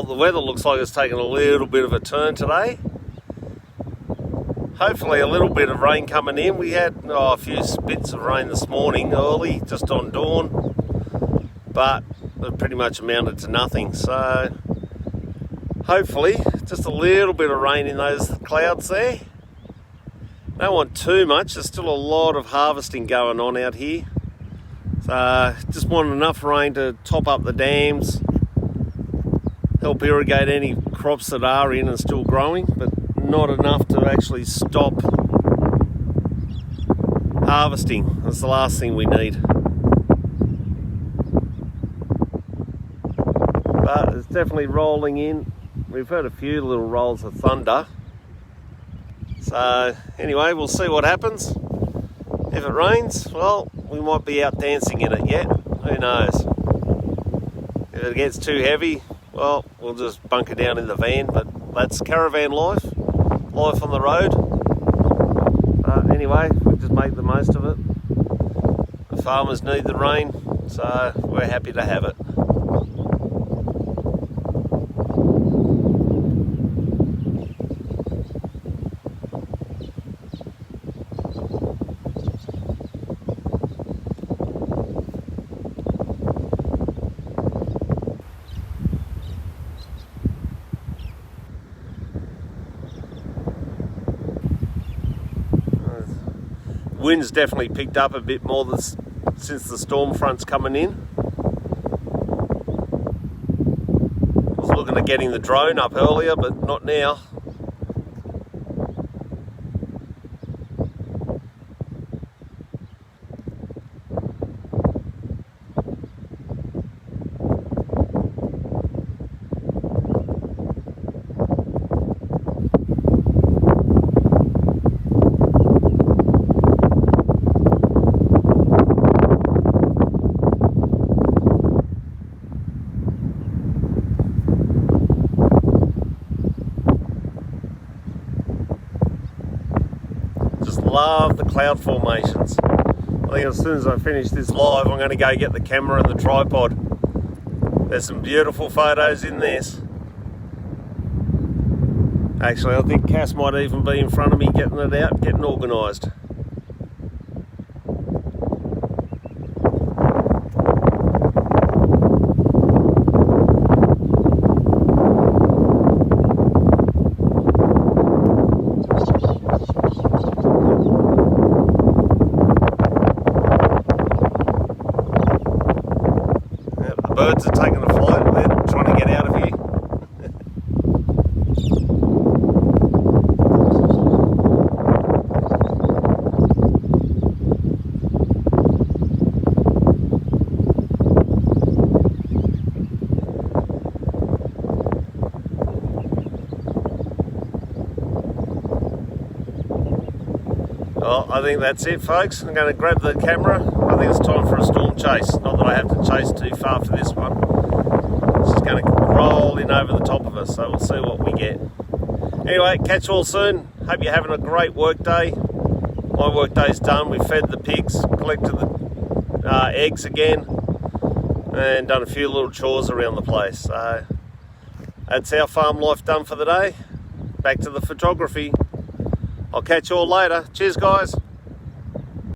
the weather looks like it's taken a little bit of a turn today. Hopefully a little bit of rain coming in. We had a few bits of rain this morning early, just on dawn, but it pretty much amounted to nothing. So hopefully just a little bit of rain in those clouds there. Don't want too much. There's still a lot of harvesting going on out here. So just want enough rain to top up the dams, help irrigate any crops that are in and still growing, but not enough to actually stop harvesting. That's the last thing we need. But it's definitely rolling in. We've heard a few little rolls of thunder. So anyway, we'll see what happens. If it rains, well, we might be out dancing in it yet. Who knows? If it gets too heavy, well, we'll just bunker down in the van. But that's caravan life on the road. Anyway, we just make the most of it. The farmers need the rain, so we're happy to have it. Wind's definitely picked up a bit more since the storm front's coming in. I was looking at getting the drone up earlier, but not now. Love the cloud formations. I think as soon as I finish this live, I'm going to go get the camera and the tripod. There's some beautiful photos in this. Actually, I think Cass might even be in front of me getting it out, getting organised. Birds are taking a flight, they're trying to get out of here. Well, I think that's it, folks. I'm going to grab the camera. I think it's time for a storm chase. Not that I have to chase too far for this one. It's just going to roll in over the top of us, so we'll see what we get. Anyway, catch you all soon. Hope you're having a great work day. My work day's done. We fed the pigs, collected the eggs again, and done a few little chores around the place. So that's our farm life done for the day. Back to the photography. I'll catch you all later. Cheers, guys.